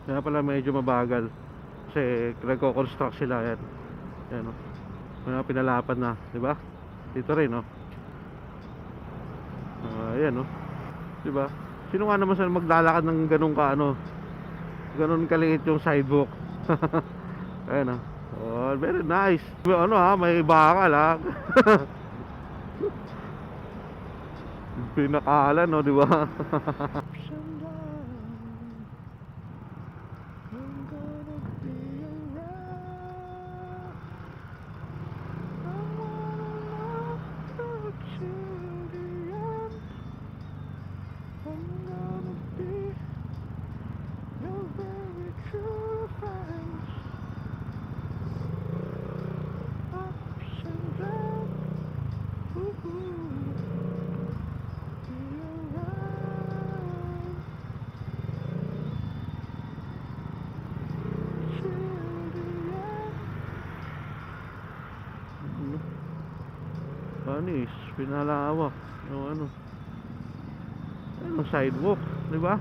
Kaya pala medyo mabagal kasi nagko-construct sila. Yan, yan, oh. Mga pinalapan na, di ba? Dito rin, oh. Ayan, oh. Di ba? Sino nga naman sa maglalakad ng ganun ka, ano, ganun kaliit yung sidewalk. Ayan, oh. Oh, very nice. Ano ha, may bakal ha. Pinakalan, no, di ba? Panis, pinalawak yung ano, sidewalk, di ba?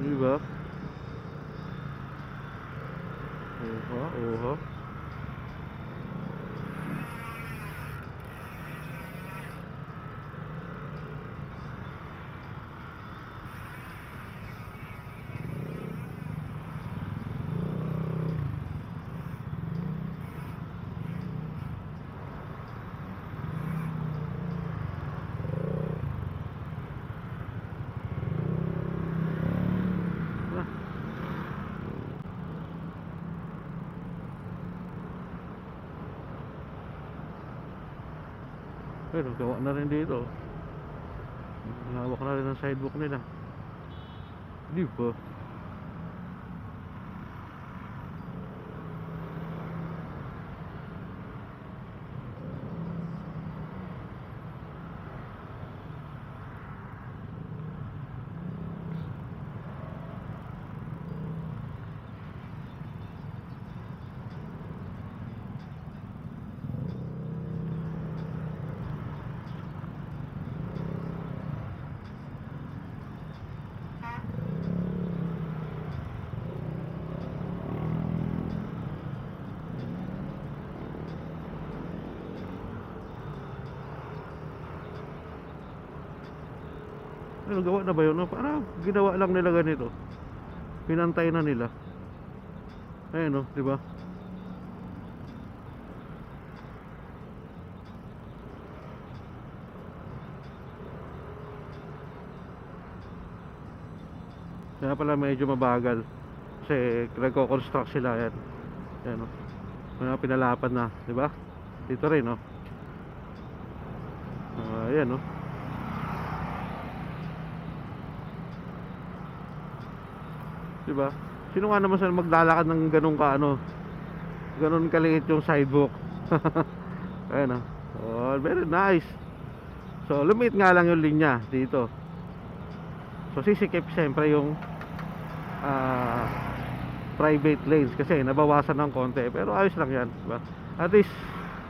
Di ba? Oha, oha. Pero gawa na rin dito. Hawak na rin ang sidewalk nila. Di ba? Ano, gawa na ba yun? No? Parang ginawa lang nila ganito. Pinantay na nila. Ayun, no, di ba? Kaya pala medyo mabagal kasi nagko-construct sila. Yan, yan, no. Mga pinalapan na, di ba? Dito rin, no. Ayan, no. Di ba? Sino nga naman sa maglalakad ng ganun ka, ano, ganun kaliit yung sidewalk. Ayan, no. Oh, very nice. So, lumit nga lang yung linya dito. So, sisikip siyempre yung private lanes kasi nabawasan ng konti, pero ayos lang yan, diba? At least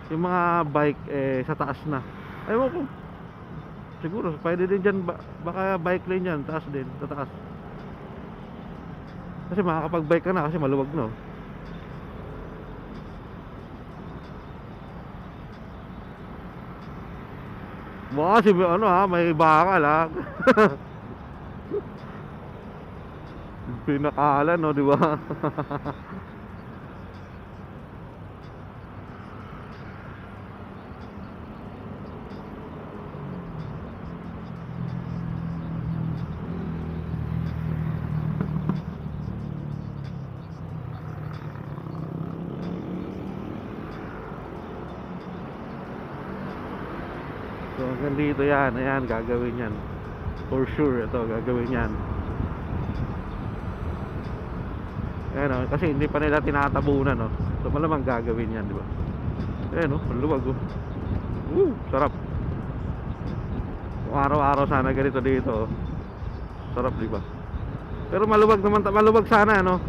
yung mga bike sa taas na, ayaw ko siguro pwede din dyan, baka bike lane yan, taas din, sa taas kasi makakapag bike ka na kasi maluwag, no? Baka si ano ha, may bakal ha. Pinakalan, no, di ba? So hanggang dito yan, ayan, gagawin yan for sure, ito gagawin yan. Ayan, kasi hindi pa nila tinatabunan, no? So malamang gagawin yan, di ba? Ayan, ang luwag, sarap. Kung araw-araw sana ganito dito, sarap, di ba? Pero maluwag naman, maluwag sana, no?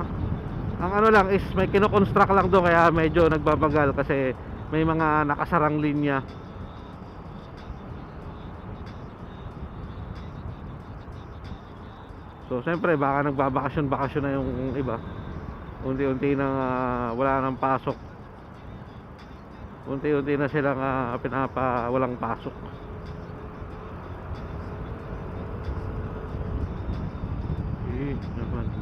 Ang ano lang is may kino-construct lang doon, kaya medyo nagbabagal kasi may mga nakasarang linya. So siyempre baka nagbabakasyon-bakasyon na yung iba. Unti-unti nang wala nang pasok. Unti-unti na silang walang pasok.